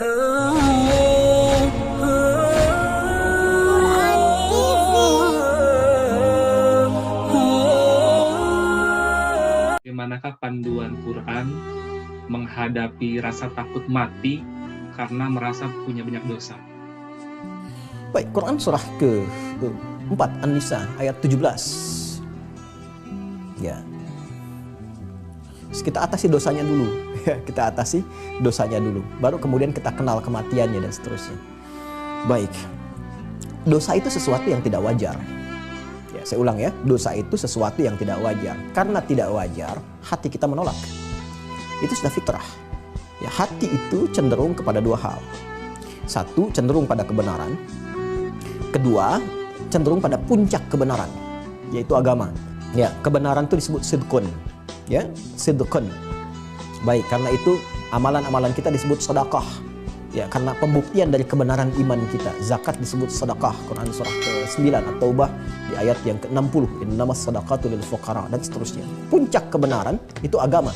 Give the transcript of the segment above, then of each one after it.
Bagaimanakah panduan Quran menghadapi rasa takut mati karena merasa punya banyak dosa? Baik, Quran surah ke-4 An-Nisa ayat 17. Ya. Kita atasi dosanya dulu. Ya, kita atasi dosanya dulu. Baru kemudian kita kenal kematiannya dan seterusnya. Baik. Dosa itu sesuatu yang tidak wajar. Ya, saya ulang ya, dosa itu sesuatu yang tidak wajar. Karena tidak wajar, hati kita menolak. Itu sudah fitrah. Ya, hati itu cenderung kepada dua hal. Satu, cenderung pada kebenaran. Kedua, cenderung pada puncak kebenaran, yaitu agama. Ya, kebenaran itu disebut sidqun. Ya, sidqun. Baik, karena itu amalan-amalan kita disebut sedekah. Ya, karena pembuktian dari kebenaran iman kita. Zakat disebut sedekah. Quran surah ke-9 At-Taubah di ayat yang ke-60. Innamas shadaqatu lil fuqara dan seterusnya. Puncak kebenaran itu agama.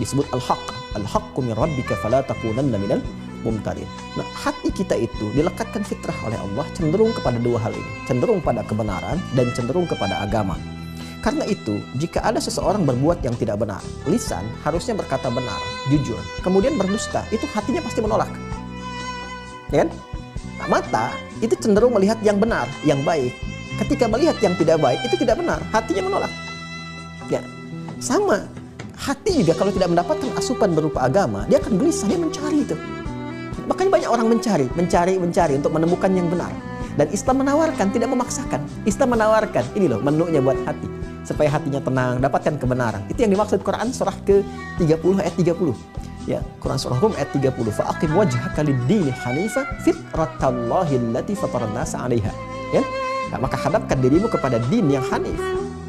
Disebut al-haq. Al-haqqu min rabbika fala takunanna minal mumtarin. Nah, hati kita itu dilekatkan fitrah oleh Allah cenderung kepada dua hal ini. Cenderung pada kebenaran dan cenderung kepada agama. Karena itu, jika ada seseorang berbuat yang tidak benar, lisan harusnya berkata benar, jujur, kemudian berdusta, itu hatinya pasti menolak. Ya kan? Nah, mata itu cenderung melihat yang benar, yang baik. Ketika melihat yang tidak baik, itu tidak benar, hatinya menolak. Ya, sama. Hati juga kalau tidak mendapatkan asupan berupa agama, dia akan gelisah, dia mencari itu. Makanya banyak orang mencari untuk menemukan yang benar. Dan Islam menawarkan, tidak memaksakan. Islam menawarkan, ini loh menunya buat hati. Supaya hatinya tenang, dapatkan kebenaran. Itu yang dimaksud Quran surah ke-30 ayat 30. Ya, Quran surah Rum ayat 30. Fa'aqim wajhaka lid-dini hanifa fitratallahi allati fataran nasa 'alaiha. Ya. Nah, maka hadapkan dirimu kepada din yang hanif.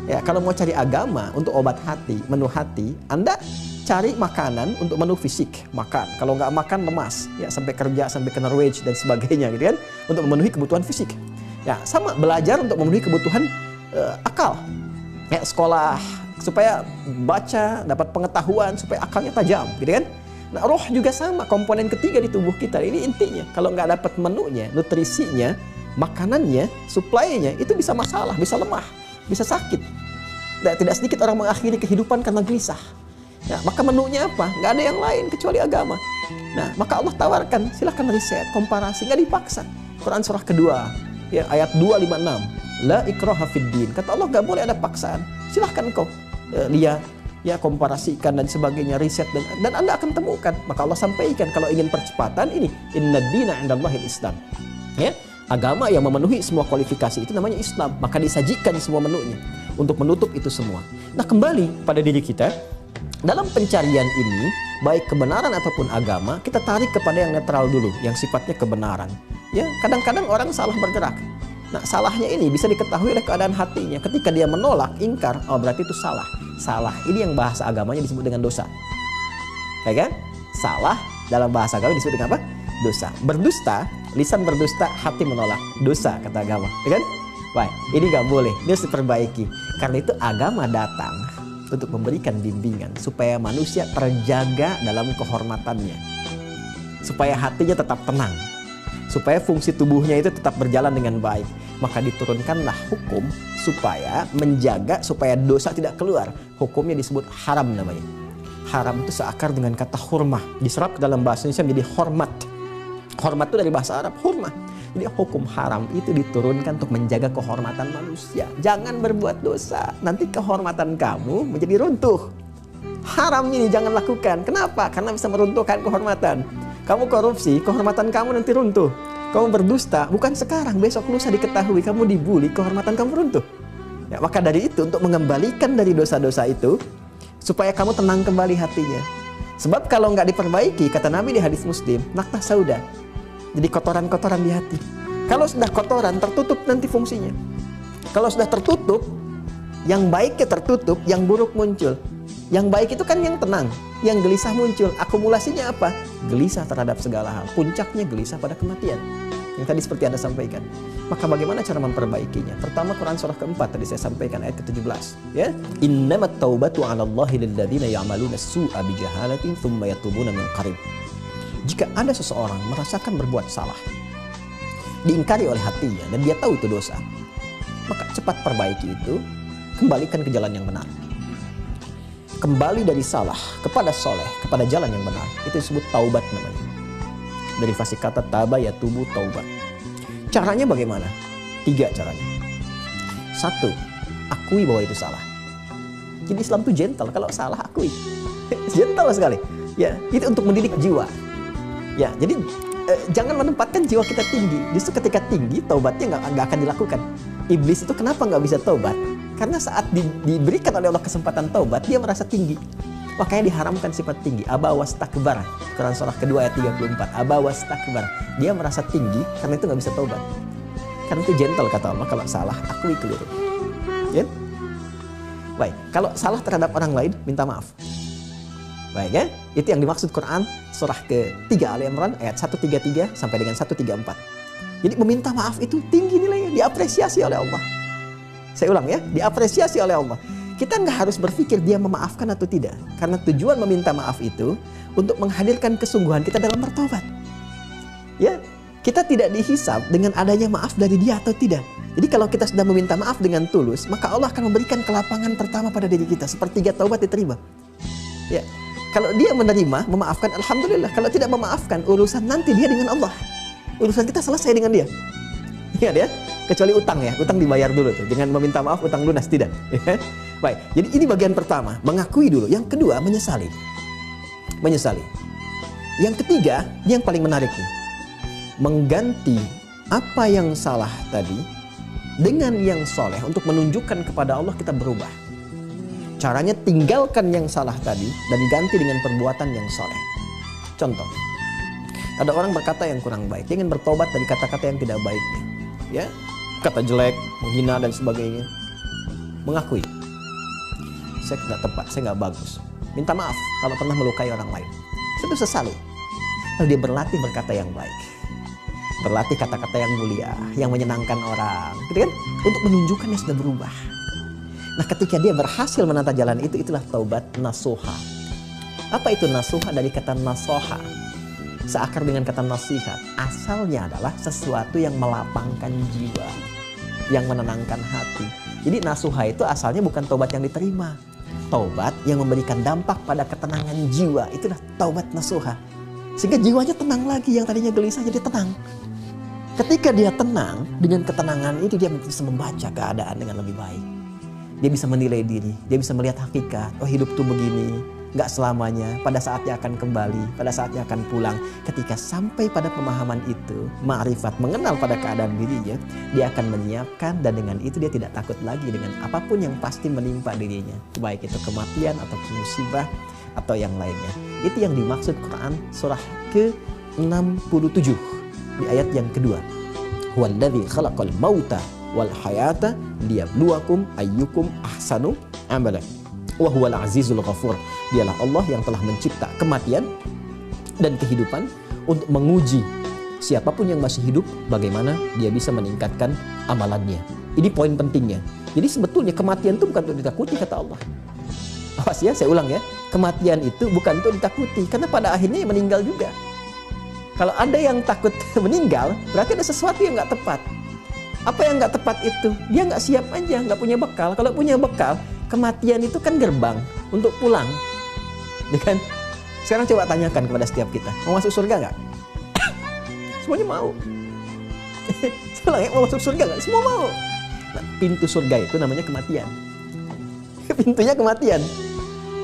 Ya, kalau mau cari agama untuk obat hati, menu hati, Anda cari makanan untuk menu fisik, makan. Kalau nggak makan lemas, ya sampai kerja, sampai kena wage dan sebagainya, gitu kan? Untuk memenuhi kebutuhan fisik. Ya, sama belajar untuk memenuhi kebutuhan akal. Ya, sekolah supaya baca, dapat pengetahuan, supaya akalnya tajam, gitu kan? Nah, roh juga sama, komponen ketiga di tubuh kita. Ini intinya. Kalau nggak dapat menunya, nutrisinya, makanannya, supply-nya, itu bisa masalah, bisa lemah, bisa sakit. Nah, tidak sedikit orang mengakhiri kehidupan karena gelisah. Ya, maka menunya apa? Nggak ada yang lain kecuali agama. Nah, maka Allah tawarkan, silahkan riset, komparasi, nggak dipaksa. Quran surah kedua, ya, ayat 256. La ikraha fid din. Kata Allah, nggak boleh ada paksaan. Silahkan kau lihat, ya, komparasikan dan sebagainya, riset dan Anda akan temukan. Maka Allah sampaikan kalau ingin percepatan ini, inna dina indallahil Islam. Ya, agama yang memenuhi semua kualifikasi itu namanya Islam. Maka disajikan semua menunya untuk menutup itu semua. Nah, kembali pada diri kita. Dalam pencarian ini, baik kebenaran ataupun agama, kita tarik kepada yang netral dulu, yang sifatnya kebenaran. Ya, kadang-kadang orang salah bergerak. Nah, salahnya ini bisa diketahui oleh keadaan hatinya. Ketika dia menolak, ingkar, oh berarti itu salah. Salah, ini yang bahasa agamanya disebut dengan dosa. Ya kan? Salah dalam bahasa agama disebut dengan apa? Dosa. Berdusta, lisan berdusta, hati menolak. Dosa, kata agama. Ya kan? Baik, ini nggak boleh, ini harus diperbaiki. Karena itu agama datang untuk memberikan bimbingan supaya manusia terjaga dalam kehormatannya, supaya hatinya tetap tenang, supaya fungsi tubuhnya itu tetap berjalan dengan baik. Maka diturunkanlah hukum supaya menjaga supaya dosa tidak keluar. Hukumnya disebut haram namanya. Haram itu seakar dengan kata hurmah, diserap ke dalam bahasa Indonesia menjadi hormat. Hormat itu dari bahasa Arab, hurmah. Jadi hukum haram itu diturunkan untuk menjaga kehormatan manusia. Jangan berbuat dosa, nanti kehormatan kamu menjadi runtuh. Haram ini jangan lakukan. Kenapa? Karena bisa meruntuhkan kehormatan. Kamu korupsi, kehormatan kamu nanti runtuh. Kamu berdusta, bukan sekarang, besok lusa diketahui kamu dibully, kehormatan kamu runtuh. Ya, maka dari itu untuk mengembalikan dari dosa-dosa itu, supaya kamu tenang kembali hatinya. Sebab kalau nggak diperbaiki, kata Nabi di hadis Muslim, nakta sauda. Jadi kotoran-kotoran di hati. Kalau sudah kotoran, tertutup nanti fungsinya. Kalau sudah tertutup, yang baiknya tertutup, yang buruk muncul. Yang baik itu kan yang tenang, yang gelisah muncul. Akumulasinya apa? Gelisah terhadap segala hal. Puncaknya gelisah pada kematian. Yang tadi seperti Anda sampaikan. Maka bagaimana cara memperbaikinya? Pertama, Quran surah keempat tadi saya sampaikan ayat ke-17. Ya, innamat taubatu 'alallahi lilladzina ya'maluna as-su'a bijahalatin tsumma yatubuna min qarib. jika ada seseorang merasakan berbuat salah, diingkari oleh hatinya dan dia tahu itu dosa, maka cepat perbaiki itu, kembalikan ke jalan yang benar. Kembali dari salah kepada soleh, kepada jalan yang benar, itu disebut taubat namanya. Dari fasih kata taba ya tubuh taubat. Caranya bagaimana? 3 caranya. 1, akui bahwa itu salah. Jadi Islam itu gentle, kalau salah akui. Gentle sekali. Ya, itu untuk mendidik jiwa. Ya, jadi jangan menempatkan jiwa kita tinggi. Justru ketika tinggi, taubatnya nggak akan dilakukan. Iblis itu kenapa nggak bisa taubat? Karena saat diberikan oleh Allah kesempatan taubat, dia merasa tinggi. Makanya diharamkan sifat tinggi. Aba wastakbara. Quran surah kedua ayat 34. Aba wastakbara. Dia merasa tinggi karena itu nggak bisa taubat. Karena itu gentle kata Allah. Kalau salah, akui keliru. Ya? Baik. Kalau salah terhadap orang lain, minta maaf. Baik ya. Itu yang dimaksud Quran surah ke-3 Ali Imran ayat 133 sampai dengan 134. Jadi meminta maaf itu tinggi nilainya, diapresiasi oleh Allah. Saya ulang ya, diapresiasi oleh Allah. Kita nggak harus berpikir dia memaafkan atau tidak. Karena tujuan meminta maaf itu untuk menghadirkan kesungguhan kita dalam bertobat. Ya, kita tidak dihisab dengan adanya maaf dari dia atau tidak. Jadi kalau kita sudah meminta maaf dengan tulus, maka Allah akan memberikan kelapangan pertama pada diri kita. Sepertiga taubat diterima. Ya, kalau dia menerima, memaafkan, alhamdulillah. Kalau tidak memaafkan, urusan nanti dia dengan Allah. Urusan kita selesai dengan dia. Ingat ya, kecuali utang ya, utang dibayar dulu tuh. Jangan meminta maaf utang lunas, tidak. Ya. Baik, jadi ini bagian pertama, mengakui dulu. Yang kedua, menyesali. Menyesali. Yang ketiga, ini yang paling menarik nih. Mengganti apa yang salah tadi dengan yang soleh untuk menunjukkan kepada Allah kita berubah. Caranya tinggalkan yang salah tadi dan ganti dengan perbuatan yang soleh. Contoh, ada orang berkata yang kurang baik, dia ingin bertobat dari kata-kata yang tidak baik. Ya, kata jelek, menghina dan sebagainya. Mengakui, saya tidak tepat, saya nggak bagus. Minta maaf kalau pernah melukai orang lain. Itu sesali. Lalu dia berlatih berkata yang baik. Berlatih kata-kata yang mulia, yang menyenangkan orang. Gitu kan? Untuk menunjukkan dia sudah berubah. Nah, ketika dia berhasil menata jalan itu, itulah taubat nasuha. Apa itu nasuha? Dari kata nasoha. Seakar dengan kata nasihat. Asalnya adalah sesuatu yang melapangkan jiwa, yang menenangkan hati. Jadi nasuha itu asalnya bukan taubat yang diterima. Taubat yang memberikan dampak pada ketenangan jiwa. Itulah taubat nasuha. Sehingga jiwanya tenang lagi, yang tadinya gelisah jadi tenang. Ketika dia tenang, dengan ketenangan itu dia bisa membaca keadaan dengan lebih baik. Dia bisa menilai diri, dia bisa melihat hakikat. Oh, hidup tuh begini, nggak selamanya. Pada saatnya akan kembali, pada saatnya akan pulang. Ketika sampai pada pemahaman itu, ma'rifat, mengenal pada keadaan dirinya, dia akan menyiapkan dan dengan itu dia tidak takut lagi dengan apapun yang pasti menimpa dirinya. Baik itu kematian atau musibah atau yang lainnya. Itu yang dimaksud Quran surah ke-67 di ayat yang kedua. Huwallazi khalaqal mauta wal hayata liyabluwakum ayyukum ahsanu amala wa huwal azizul ghafur. Dialah Allah yang telah mencipta kematian dan kehidupan untuk menguji siapapun yang masih hidup bagaimana dia bisa meningkatkan amalannya. Ini poin pentingnya. Jadi sebetulnya kematian itu bukan untuk ditakuti kata Allah. Awas ya, saya ulang ya. Kematian itu bukan untuk ditakuti karena pada akhirnya meninggal juga. Kalau ada yang takut meninggal, berarti ada sesuatu yang nggak tepat. Apa yang nggak tepat itu? Dia nggak siap aja, nggak punya bekal. Kalau punya bekal, kematian itu kan gerbang untuk pulang. Ya kan? Sekarang coba tanyakan kepada setiap kita, mau masuk surga nggak? Semuanya mau. Sekarang ya, mau masuk surga nggak? Semua mau. Nah, pintu surga itu namanya kematian. Pintunya kematian.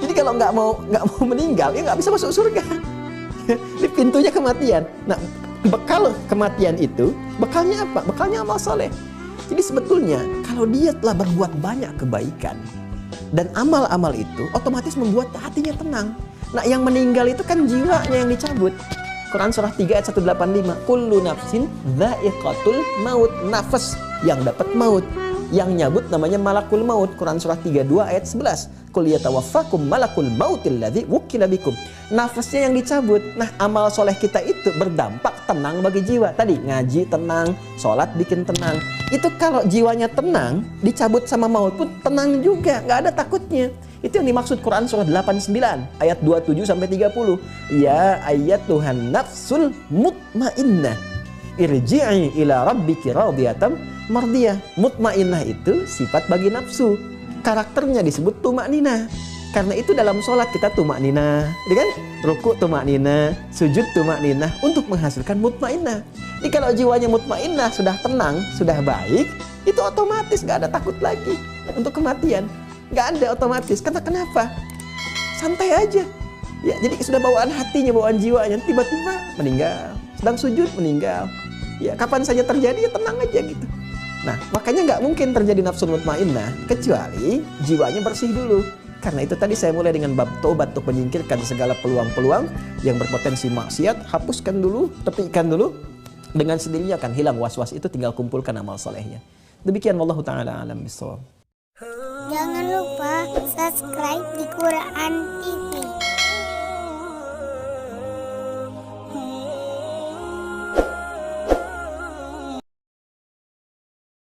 Jadi kalau nggak mau meninggal, ya nggak bisa masuk surga. Ini pintunya kematian. Nah, bekal kematian itu, bekalnya apa? Bekalnya amal soleh. Jadi sebetulnya kalau dia telah berbuat banyak kebaikan dan amal-amal itu otomatis membuat hatinya tenang. Nah, yang meninggal itu kan jiwanya yang dicabut. Quran surah 3 ayat 185. Kullu nafsin dha'iqatul maut. Nafas yang dapat maut. Yang nyabut namanya malakul maut. Quran surah 32 ayat 11. Qul yatawaffakum malakul mautil ladzi wukila bikum. Nafasnya yang dicabut. Nah, amal soleh kita itu berdampak tenang bagi jiwa. Tadi ngaji tenang, sholat bikin tenang. Itu kalau jiwanya tenang, dicabut sama maut pun tenang juga, nggak ada takutnya. Itu yang dimaksud Quran surah 89 ayat 27 sampai 30. Ya ayyatuhan nafsul mutmainnah irji'i ila rabbiki radiyatan mardiyah. Mutmainnah itu sifat bagi nafsu. Karakternya disebut tumakninah. Karena itu dalam sholat kita tumakninah, kan? Ruku tumakninah, sujud tumakninah untuk menghasilkan mutmainnah. Jadi kalau jiwanya mutmainnah, sudah tenang, sudah baik, itu otomatis nggak ada takut lagi untuk kematian. Nggak ada otomatis. Karena kenapa? Santai aja. Ya, jadi sudah bawaan hatinya, bawaan jiwanya, tiba-tiba meninggal. Sedang sujud meninggal. Ya, kapan saja terjadi, ya tenang aja gitu. Nah, makanya nggak mungkin terjadi nafsu mutmainnah kecuali jiwanya bersih dulu. Karena itu tadi saya mulai dengan bab taubat untuk menyingkirkan segala peluang-peluang yang berpotensi maksiat, hapuskan dulu, tepikan dulu. Dengan sendirinya akan hilang was-was itu, tinggal kumpulkan amal solehnya. Demikian wallahu ta'ala alam bissawab. Jangan lupa subscribe di Quran TV.